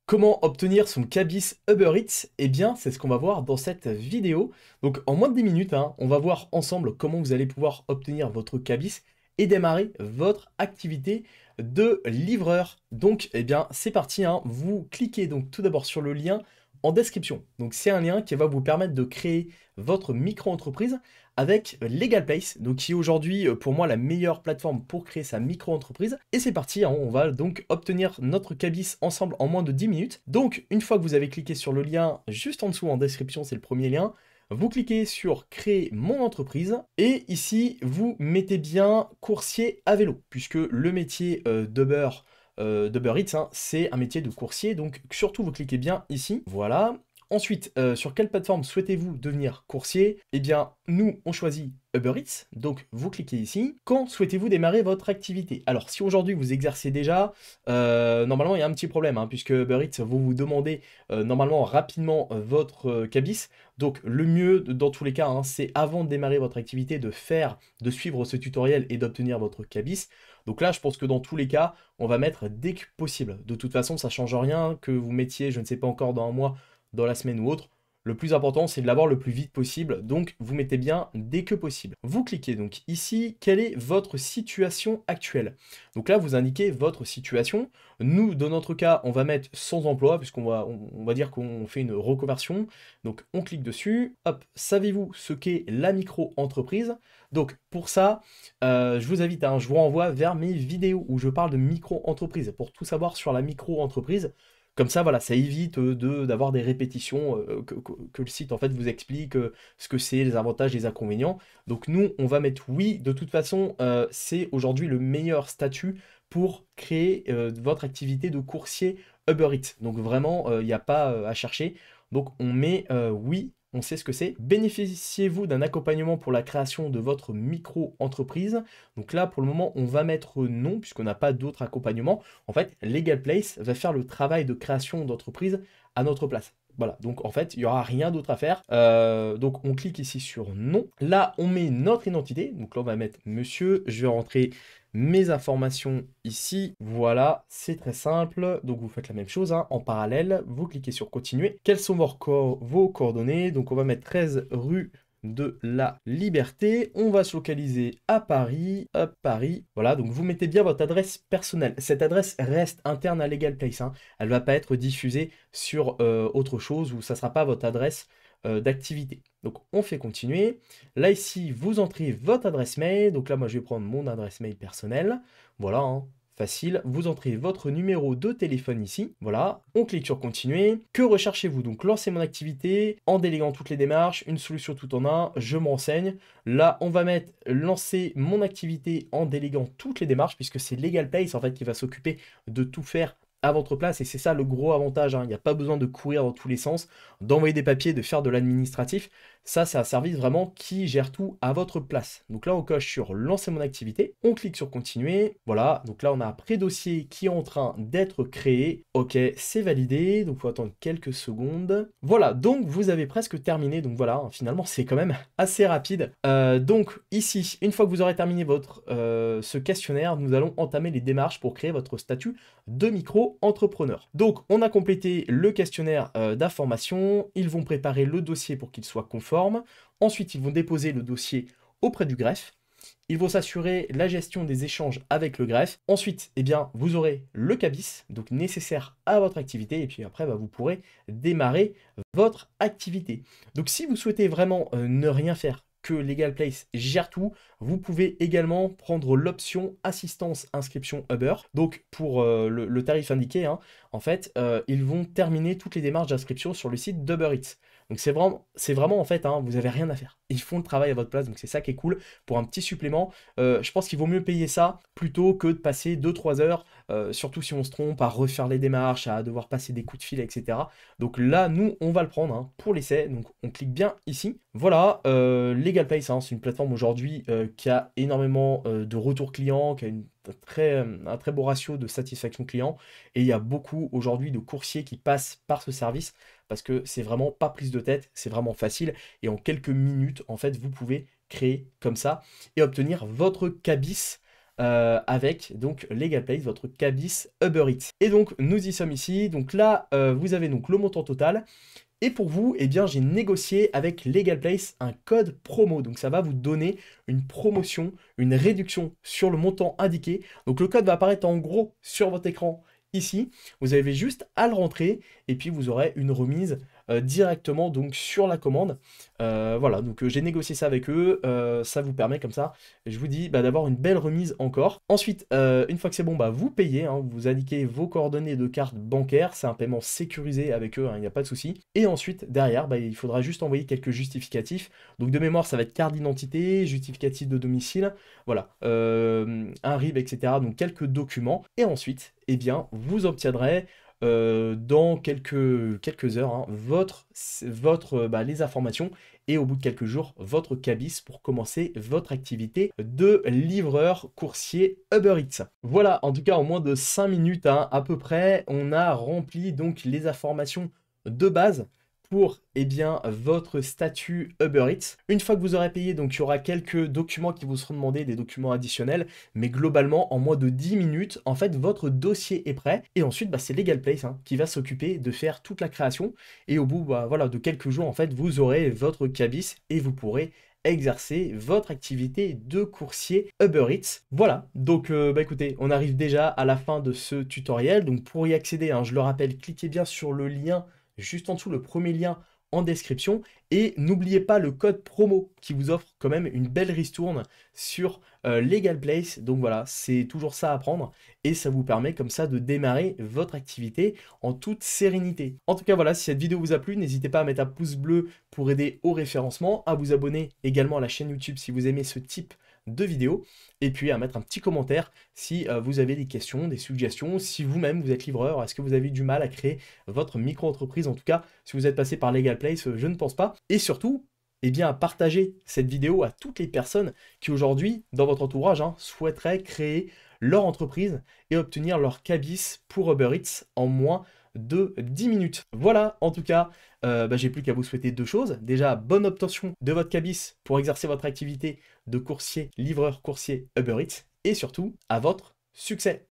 Comment obtenir son cabis Uber Eats? Eh bien, c'est ce qu'on va voir dans cette vidéo. Donc, en moins de 10 minutes, on va voir ensemble comment vous allez pouvoir obtenir votre cabis et démarrer votre activité de livreur. Donc, eh bien, c'est parti, Vous cliquez donc tout d'abord sur le lien en description. Donc, c'est un lien qui va vous permettre de créer votre micro-entreprise avec Legal Place, donc qui est aujourd'hui pour moi la meilleure plateforme pour créer sa micro-entreprise. Et c'est parti, on va donc obtenir notre cabis ensemble en moins de 10 minutes. Donc une fois que vous avez cliqué sur le lien juste en dessous en description, c'est le premier lien, vous cliquez sur créer mon entreprise et ici vous mettez bien coursier à vélo, puisque le métier d'Uber Eats, c'est un métier de coursier, donc surtout vous cliquez bien ici, voilà. Ensuite, sur quelle plateforme souhaitez-vous devenir coursier? Eh bien, nous, on choisit Uber Eats, donc vous cliquez ici. Quand souhaitez-vous démarrer votre activité? Alors, si aujourd'hui vous exercez déjà, normalement il y a un petit problème, puisque Uber Eats vous demandez normalement rapidement votre cabis. Donc, le mieux dans tous les cas, c'est avant de démarrer votre activité de suivre ce tutoriel et d'obtenir votre cabis. Donc là, je pense que dans tous les cas, on va mettre dès que possible. De toute façon, ça change rien que vous mettiez, je ne sais pas encore, dans un mois, dans la semaine ou autre. Le plus important, c'est de l'avoir le plus vite possible, donc vous mettez bien dès que possible. Vous cliquez donc ici, quelle est votre situation actuelle? Donc là, vous indiquez votre situation. Nous, dans notre cas, on va mettre sans emploi, puisqu'on va dire qu'on fait une reconversion. Donc on clique dessus, hop, savez-vous ce qu'est la micro-entreprise? Donc pour ça, je vous invite, je vous renvoie vers mes vidéos où je parle de micro-entreprise, pour tout savoir sur la micro-entreprise. Comme ça, voilà, ça évite d'avoir des répétitions, que le site en fait vous explique ce que c'est, les avantages, les inconvénients. Donc nous, on va mettre oui. De toute façon, c'est aujourd'hui le meilleur statut pour créer votre activité de coursier Uber Eats. Donc vraiment, il n'y a pas à chercher. Donc on met oui, on sait ce que c'est. Bénéficiez-vous d'un accompagnement pour la création de votre micro-entreprise? Donc là, pour le moment, on va mettre non, puisqu'on n'a pas d'autre accompagnement. En fait, Legal Place va faire le travail de création d'entreprise à notre place. Voilà, donc en fait, il n'y aura rien d'autre à faire. Donc on clique ici sur non. Là, on met notre identité. Donc là, on va mettre monsieur. Je vais rentrer mes informations ici. Voilà, c'est très simple. Donc vous faites la même chose en parallèle. Vous cliquez sur continuer. Quelles sont vos coordonnées? Donc on va mettre 13 rue de la Liberté. On va se localiser à Paris. Hop, Paris. Voilà, donc vous mettez bien votre adresse personnelle. Cette adresse reste interne à Legal Place. Elle ne va pas être diffusée sur autre chose ou ça ne sera pas votre adresse d'activité. Donc on fait continuer. Là ici, vous entrez votre adresse mail. Donc là, moi, je vais prendre mon adresse mail personnelle. Voilà, facile. Vous entrez votre numéro de téléphone ici. Voilà, on clique sur continuer. Que recherchez-vous? Donc lancer mon activité en déléguant toutes les démarches, une solution tout en un. Je m'enseigne. Là, on va mettre lancer mon activité en déléguant toutes les démarches puisque c'est Legal Place en fait qui va s'occuper de tout faire à votre place et c'est ça le gros avantage. Il n'y a pas besoin de courir dans tous les sens, d'envoyer des papiers, de faire de l'administratif. Ça, c'est un service vraiment qui gère tout à votre place. Donc là, on coche sur lancer mon activité. On clique sur continuer. Voilà. Donc là, on a un pré-dossier qui est en train d'être créé. OK, c'est validé. Donc, il faut attendre quelques secondes. Voilà. Donc, vous avez presque terminé. Donc voilà, finalement, c'est quand même assez rapide. Donc ici, une fois que vous aurez terminé ce questionnaire, nous allons entamer les démarches pour créer votre statut de micro-entrepreneur. Donc, on a complété le questionnaire d'information. Ils vont préparer le dossier pour qu'il soit conforme. Ensuite, ils vont déposer le dossier auprès du greffe. Ils vont s'assurer la gestion des échanges avec le greffe. Ensuite, eh bien, vous aurez le cabis, donc nécessaire à votre activité. Et puis après, vous pourrez démarrer votre activité. Donc, si vous souhaitez vraiment ne rien faire, que Legal Place gère tout, vous pouvez également prendre l'option assistance inscription Uber. Donc, pour le tarif indiqué, en fait, ils vont terminer toutes les démarches d'inscription sur le site d'Uber Eats. Donc c'est vraiment en fait, vous n'avez rien à faire. Ils font le travail à votre place, donc c'est ça qui est cool. Pour un petit supplément, je pense qu'il vaut mieux payer ça plutôt que de passer 2-3 heures, surtout si on se trompe, à refaire les démarches, à devoir passer des coups de fil, etc. Donc là, nous, on va le prendre pour l'essai. Donc on clique bien ici. Voilà, Legal Place, c'est une plateforme aujourd'hui qui a énormément de retours clients, qui a un très beau ratio de satisfaction client. Et il y a beaucoup aujourd'hui de coursiers qui passent par ce service parce que c'est vraiment pas prise de tête, c'est vraiment facile. Et en quelques minutes, en fait, vous pouvez créer comme ça et obtenir votre cabis avec donc Legal Place, votre cabis Uber Eats. Et donc nous y sommes ici, donc là vous avez donc le montant total. Et pour vous, eh bien, j'ai négocié avec Legal Place un code promo. Donc ça va vous donner une promotion, une réduction sur le montant indiqué. Donc le code va apparaître en gros sur votre écran ici. Vous avez juste à le rentrer et puis vous aurez une remise directement donc sur la commande. Voilà, donc j'ai négocié ça avec eux. Ça vous permet comme ça, je vous dis, d'avoir une belle remise encore. Ensuite, une fois que c'est bon, vous payez, hein, vous indiquez vos coordonnées de carte bancaire. C'est un paiement sécurisé avec eux, hein, il n'y a pas de souci. Et ensuite, derrière, il faudra juste envoyer quelques justificatifs. Donc de mémoire, ça va être carte d'identité, justificatif de domicile, voilà, un RIB, etc. Donc quelques documents. Et ensuite, eh bien, vous obtiendrez dans quelques heures, hein, les informations et au bout de quelques jours, votre cabis pour commencer votre activité de livreur coursier Uber Eats. Voilà, en tout cas en moins de 5 minutes hein, à peu près, on a rempli donc les informations de base pour votre statut Uber Eats. Une fois que vous aurez payé, donc il y aura quelques documents qui vous seront demandés, des documents additionnels, mais globalement, en moins de 10 minutes, en fait, votre dossier est prêt. Et ensuite, c'est Legal Place hein, qui va s'occuper de faire toute la création. Et au bout voilà, de quelques jours, en fait, vous aurez votre cabis et vous pourrez exercer votre activité de coursier Uber Eats. Voilà, donc écoutez, on arrive déjà à la fin de ce tutoriel. Donc pour y accéder, hein, je le rappelle, cliquez bien sur le lien juste en dessous, le premier lien en description. Et n'oubliez pas le code promo qui vous offre quand même une belle ristourne sur Legal Place. Donc voilà, c'est toujours ça à prendre et ça vous permet comme ça de démarrer votre activité en toute sérénité. En tout cas voilà, si cette vidéo vous a plu, n'hésitez pas à mettre un pouce bleu pour aider au référencement, à vous abonner également à la chaîne YouTube si vous aimez ce type de vidéos, et puis à mettre un petit commentaire si vous avez des questions, des suggestions, si vous-même vous êtes livreur, est-ce que vous avez eu du mal à créer votre micro-entreprise, en tout cas si vous êtes passé par Legal Place, je ne pense pas, et surtout, à partager cette vidéo à toutes les personnes qui aujourd'hui, dans votre entourage, hein, souhaiteraient créer leur entreprise et obtenir leur cabis pour Uber Eats en moins de 10 minutes. Voilà, en tout cas, j'ai plus qu'à vous souhaiter deux choses. Déjà, bonne obtention de votre cabis pour exercer votre activité de coursier, livreur, coursier Uber Eats. Et surtout, à votre succès.